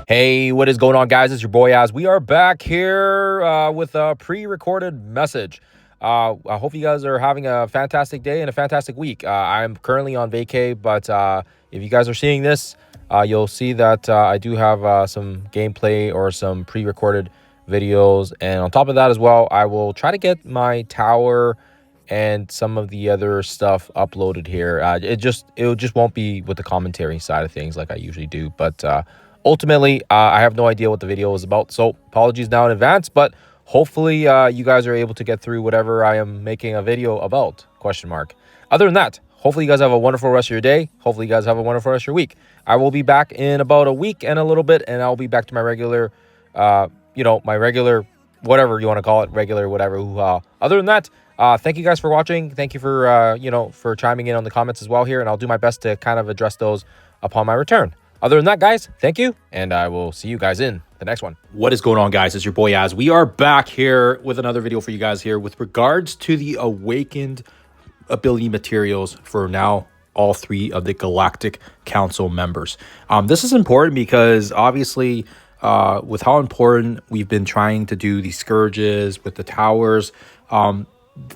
Hey, what is going on, guys? It's your boy Az. We are back here with a pre-recorded message. I hope you guys are having a fantastic day and a fantastic week. I'm currently on vacay, but if you guys are seeing this, you'll see that I do have some gameplay or some pre-recorded videos. And on top of that as well, I will try to get my tower and some of the other stuff uploaded here. It just won't be with the commentary side of things like I usually do, but ultimately, I have no idea what the video is about, so apologies now in advance, but hopefully you guys are able to get through whatever I am making a video about, question mark. Other than that, hopefully you guys have a wonderful rest of your day. Hopefully you guys have a wonderful rest of your week. I will be back in about a week and a little bit, and I'll be back to my regular, my regular, whatever you want to call it, regular whatever. Other than that, thank you guys for watching. Thank you for, for chiming in on the comments as well here, and I'll do my best to kind of address those upon my return. Other than that, guys, thank you, and I will see you guys in the next one. What is going on, guys? It's your boy Az. We are back here with another video for you guys here with regards to the awakened ability materials for now all three of the Galactic Council members. This is important because obviously with how important we've been trying to do these scourges with the towers, time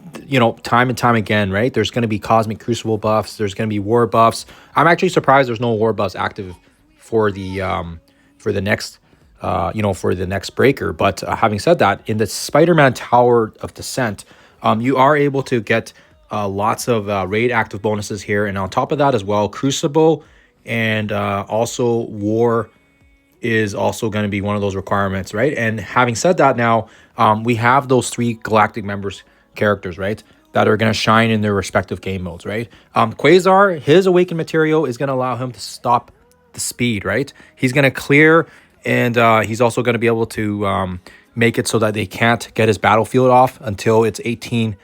and time again, right? There's going to be Cosmic Crucible buffs. There's going to be war buffs. I'm actually surprised there's no war buffs active for the next breaker. But having said that, in the Spider-Man Tower of Descent, you are able to get lots of raid active bonuses here, and on top of that as well, Crucible and also War is also going to be one of those requirements, right? And having said that, now we have those three Galactic members characters, right, that are going to shine in their respective game modes, right? Quasar, his awakened material is going to allow him to stop the speed, right? He's going to clear, and he's also going to be able to make it so that they can't get his battlefield off until it's 18,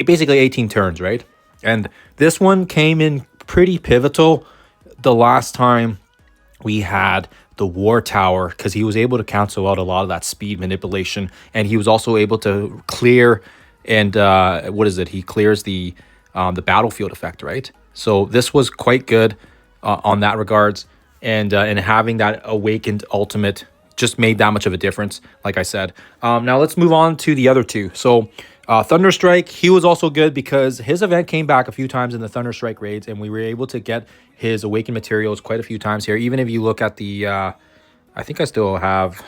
basically 18 turns, right? And this one came in pretty pivotal the last time we had the War Tower, because he was able to cancel out a lot of that speed manipulation, and he was also able to clear, and he clears the battlefield effect, right? So this was quite good on that regards, and having that awakened ultimate just made that much of a difference, like I said. Now let's move on to the other two. So Thunderstrike, he was also good because his event came back a few times in the Thunderstrike raids, and we were able to get his awakened materials quite a few times here. Even if you look at the I think I still have,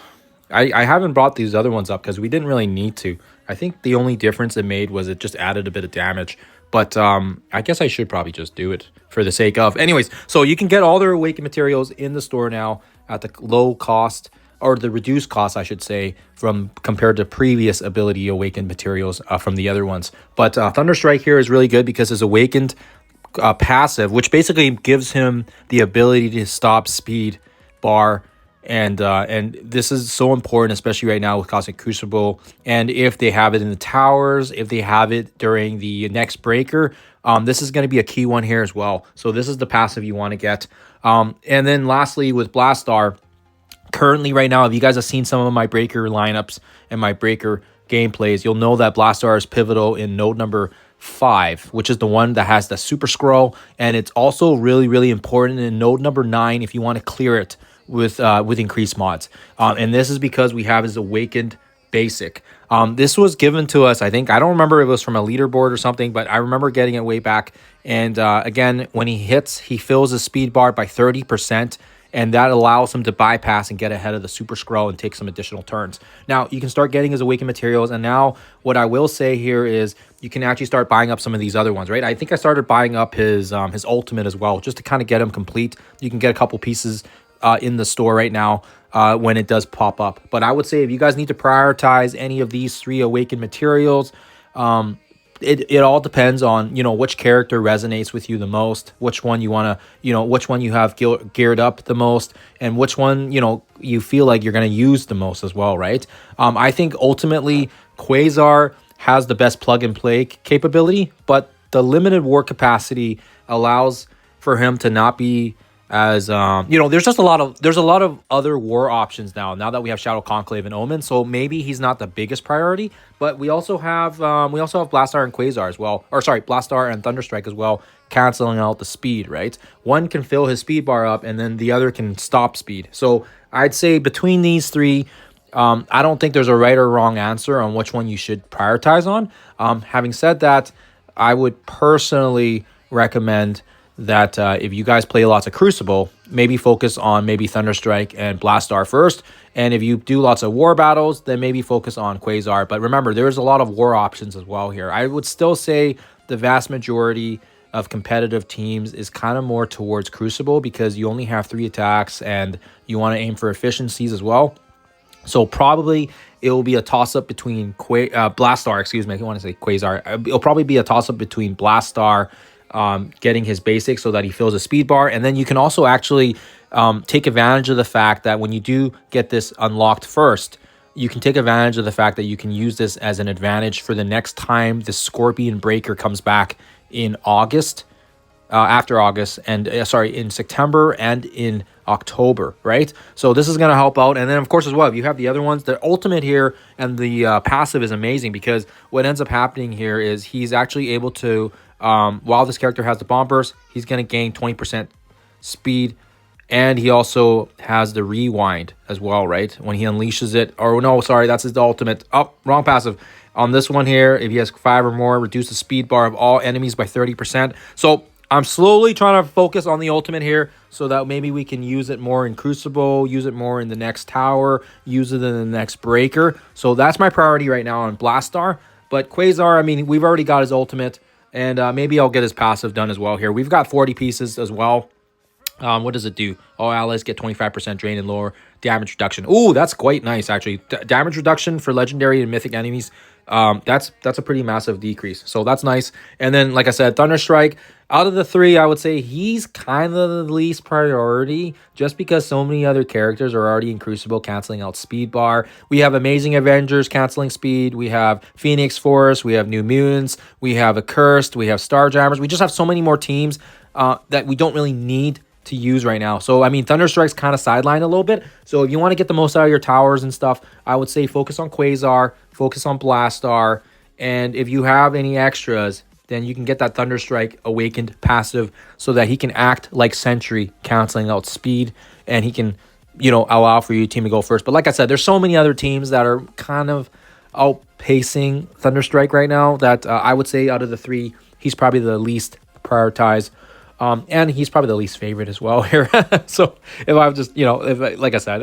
I haven't brought these other ones up because we didn't really need to. I think the only difference it made was it just added a bit of damage. But I guess I should probably just do it for the sake of. Anyways, so you can get all their awakened materials in the store now at the low cost, or the reduced cost, I should say, from compared to previous ability awakened materials from the other ones. But Thunderstrike here is really good because his awakened passive, which basically gives him the ability to stop speed bar, and this is so important, especially right now with Cosmic Crucible, and if they have it in the towers, if they have it during the next breaker, this is going to be a key one here as well. So this is the passive you want to get. And then lastly with Blastaar, currently right now, if you guys have seen some of my breaker lineups and my breaker gameplays, you'll know that Blastaar is pivotal in node number 5, which is the one that has the super scroll, and it's also really, really important in node number 9 if you want to clear it with increased mods. And this is because we have his awakened basic. This was given to us, I think, I don't remember if it was from a leaderboard or something, but I remember getting it way back. And again, when he hits, he fills his speed bar by 30%, and that allows him to bypass and get ahead of the super scroll and take some additional turns. Now you can start getting his awakened materials, and now what I will say here is you can actually start buying up some of these other ones, right? I think I started buying up his ultimate as well, just to kind of get him complete. You can get a couple pieces in the store right now when it does pop up. But I would say if you guys need to prioritize any of these three awakened materials, it all depends on, which character resonates with you the most, which one you want to, which one you have geared up the most, and which one, you feel like you're going to use the most as well, right? I think ultimately Quasar has the best plug and play capability, but the limited war capacity allows for him to not be as you know, there's a lot of other war options now that we have Shadow Conclave and Omen. So maybe he's not the biggest priority, but we also have Blastaar and Quasar as well, or sorry, Blastaar and Thunderstrike as well, canceling out the speed, right? One can fill his speed bar up, and then the other can stop speed. So I'd say between these three, I don't think there's a right or wrong answer on which one you should prioritize on. Having said that, I would personally recommend that if you guys play lots of Crucible, maybe focus on maybe Thunderstrike and Blastaar first. And if you do lots of war battles, then maybe focus on Quasar. But remember, there's a lot of war options as well here. I would still say the vast majority of competitive teams is kind of more towards Crucible because you only have 3 attacks and you want to aim for efficiencies as well. So probably it will be a toss-up between Blastaar, excuse me, I want to say Quasar. It'll probably be a toss-up between Blastaar getting his basics so that he fills a speed bar. And then you can also actually take advantage of the fact that when you do get this unlocked first, you can take advantage of the fact that you can use this as an advantage for the next time the Scorpion Breaker comes back in August, after August, and in September and in October, right? So this is going to help out. And then, of course, as well, if you have the other ones, the ultimate here and the passive is amazing because what ends up happening here is he's actually able to, while this character has the bomb burst, he's going to gain 20% speed. And he also has the rewind as well, right? When he unleashes it, or no, sorry, that's his ultimate. Oh, wrong passive. On this one here, if he has 5 or more, reduce the speed bar of all enemies by 30%. So I'm slowly trying to focus on the ultimate here so that maybe we can use it more in Crucible, use it more in the next tower, use it in the next breaker. So that's my priority right now on Blastaar. But Quasar, I mean, we've already got his ultimate, and maybe I'll get his passive done as well here. We've got 40 pieces as well. What does it do? All allies get 25% drain and lower damage reduction. Ooh, that's quite nice, actually. Damage reduction for legendary and mythic enemies. That's a pretty massive decrease. So that's nice. And then, like I said, Thunderstrike. Out of the 3, I would say he's kind of the least priority just because so many other characters are already in Crucible canceling out speed bar. We have Amazing Avengers canceling speed. We have Phoenix Force. We have New Mutants. We have Accursed. We have Starjammers. We just have so many more teams that we don't really need to use right now. So, I mean, Thunderstrike's kind of sidelined a little bit. So if you want to get the most out of your towers and stuff, I would say focus on Quasar, focus on Blastaar, and if you have any extras, then you can get that Thunderstrike Awakened passive so that he can act like Sentry, canceling out speed, and he can, you know, allow for your team to go first. But like I said, there's so many other teams that are kind of outpacing Thunderstrike right now that I would say out of the 3, he's probably the least prioritized. And he's probably the least favorite as well here. So if I've just, you know, like I said,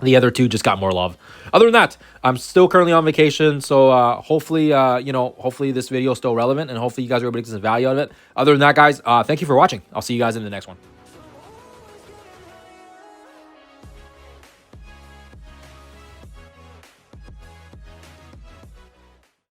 the other 2 just got more love. Other than that, I'm still currently on vacation. So hopefully, hopefully this video is still relevant and hopefully you guys are able to get some value out of it. Other than that, guys, thank you for watching. I'll see you guys in the next one.